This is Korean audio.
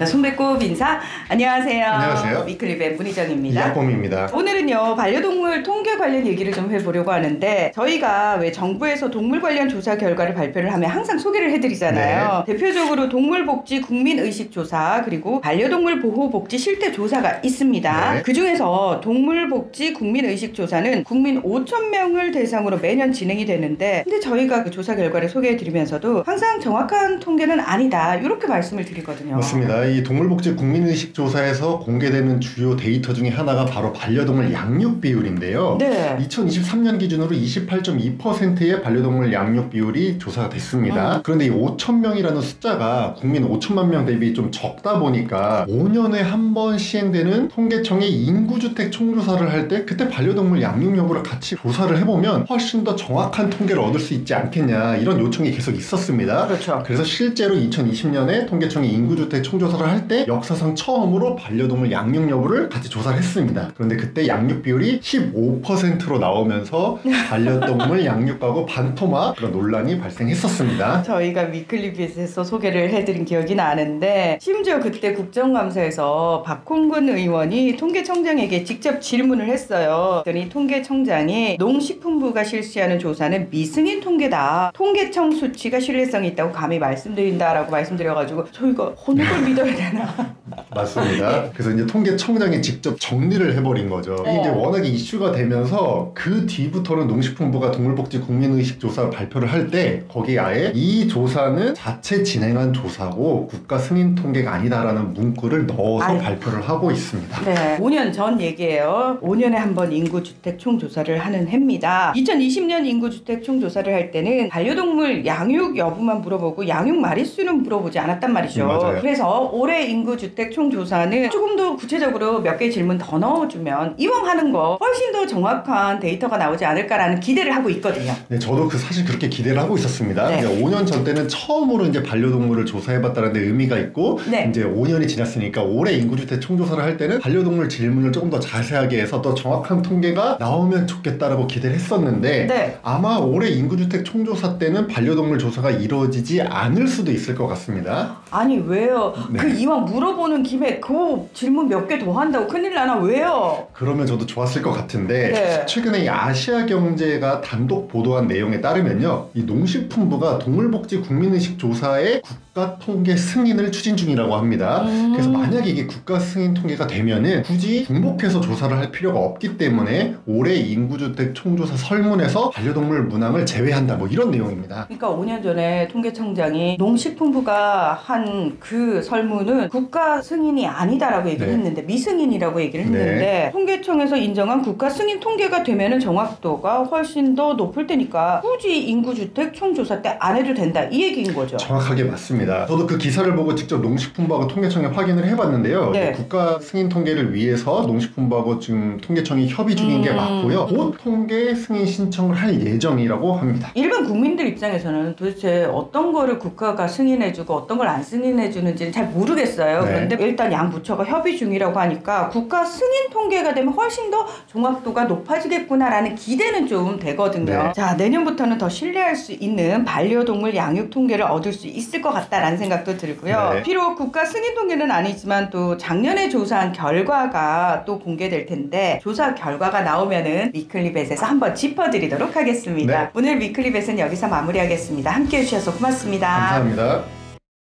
손배꼽 인사. 안녕하세요. 안녕하세요. 위클리벳 문희정입니다. 이학범입니다. 오늘은요, 반려동물 통계 관련 얘기를 좀 해보려고 하는데, 저희가 왜 정부에서 동물 관련 조사 결과를 발표를 하면 항상 소개를 해드리잖아요. 대표적으로 동물복지 국민의식조사, 그리고 반려동물 보호복지 실태조사가 있습니다. 그 중에서 동물복지 국민의식조사는 국민 5,000명을 대상으로 매년 진행이 되는데, 근데 저희가 그 조사 결과를 소개해드리면서도 항상 정확한 통계는 아니다, 이렇게 말씀을 드리거든요. 맞습니다. 이 동물복지 국민의식조사에서 공개되는 주요 데이터 중에 하나가 바로 반려동물 양육 비율인데요. 2023년 기준으로 28.2%의 반려동물 양육 비율이 조사가 됐습니다. 그런데 이 5,000명이라는 숫자가 국민 5천만 명 대비 좀 적다 보니까 5년에 한 번 시행되는 통계청의 인구주택 총조사를 할 때 그때 반려동물 양육 여부를 같이 조사를 해보면 훨씬 더 정확한 통계를 얻을 수 있지 않겠냐, 이런 요청이 계속 있었습니다. 그렇죠. 그래서 실제로 2020년에 통계청이 인구주택 총조사를 할 때 역사상 처음으로 반려동물 양육 여부를 같이 조사를 했습니다. 그런데 그때 양육 비율이 15%로 나오면서 반려동물 양육하고 반토막 그런 논란이 발생했었습니다. 저희가 위클리빗에서 소개를 해드린 기억이 나는데, 심지어 그때 국정감사에서 박홍근 의원이 통계청장에게 직접 질문을 했어요. 그랬더니 통계청장이 농식품부가 실시하는 조사는 미승인 통계다, 통계청 수치가 신뢰성이 있다고 감히 말씀드린다라고 말씀드려가지고 저희가 어느 걸 믿어야 되나. 맞습니다. 그래서 이제 통계청장이 직접 정리를 해버린 거죠. 이게 이제 워낙에 이슈가 되면서 그 뒤부터는 농식품부가 동물복지 국민의식조사 발표를 할 때 거기에 아예 이 조사는 자체 진행한 조사고 국가 승인 통계가 아니다라는 문구를 넣어서 발표를 하고 있습니다. 5년 전 얘기예요. 5년에 한 번 인구주택 총조사를 하는 해입니다. 2020년 인구주택 총조사를 할 때는 반려동물 양육 여부만 물어보고 양육 마리수는 물어보지 않았단 말이죠. 맞아요. 그래서 올해 인구주택 총조사는 조금 더 구체적으로 몇 개의 질문 더 넣어주면 이왕 하는 거 훨씬 더 정확한 데이터가 나오지 않을까라는 기대를 하고 있거든요. 네, 저도 사실 그렇게 기대를 하고 있었습니다. 5년 전 때는 처음으로 이제 반려동물을 조사해봤다는 데 의미가 있고, 이제 5년이 지났으니까 올해 인구주택 총조사를 할 때는 반려동물 질문을 조금 더 자세하게 해서 더 정확한 통계가 나오면 좋겠다라고 기대를 했었는데, 아마 올해 인구주택 총조사 때는 반려동물 조사가 이루어지지 않을 수도 있을 것 같습니다. 아니 왜요? 그 이왕 물어보는 김에 그 질문 몇 개 더 한다고 큰일 나나 왜요? 그러면 저도 좋았을 것 같은데, 최근에 이 아시아경제가 단독 보도한 내용에 따르면요, 이 농식품부가 동물복지 국민의식 조사에 국가 통계 승인을 추진 중이라고 합니다. 그래서 만약에 이게 국가 승인 통계가 되면은 굳이 중복해서 조사를 할 필요가 없기 때문에 올해 인구주택 총조사 설문에서 반려동물 문항을 제외한다, 뭐 이런 내용입니다. 그러니까 5년 전에 통계청장이 농식품부가 한 그 설문은 국가 승인이 아니다라고 얘기를 했는데, 미승인이라고 얘기를 했는데, 통계청에서 인정한 국가 승인 통계가 되면은 정확도가 훨씬 더 높을 테니까 굳이 인구주택 총조사 때 안 해도 된다, 이 얘기인 거죠. 정확하게 맞습니다. 저도 그 기사를 보고 직접 농식품부하고 통계청에 확인을 해봤는데요. 국가 승인 통계를 위해서 농식품부하고 지금 통계청이 협의 중인 게 맞고요. 곧 통계 승인 신청을 할 예정이라고 합니다. 일반 국민들 입장에서는 도대체 어떤 거를 국가가 승인해주고 어떤 걸 안 승인해주는지는 잘 모르겠어요. 그런데 일단 양 부처가 협의 중이라고 하니까 국가 승인 통계가 되면 훨씬 더 정확도가 높아지겠구나라는 기대는 좀 되거든요. 자, 내년부터는 더 신뢰할 수 있는 반려동물 양육 통계를 얻을 수 있을 것 같다라는 생각도 들고요. 비록 국가 승인 통계는 아니지만 또 작년에 조사한 결과가 또 공개될 텐데, 조사 결과가 나오면은 위클리벳에서 한번 짚어드리도록 하겠습니다. 오늘 위클리벳은 여기서 마무리하겠습니다. 함께 해주셔서 고맙습니다. 감사합니다.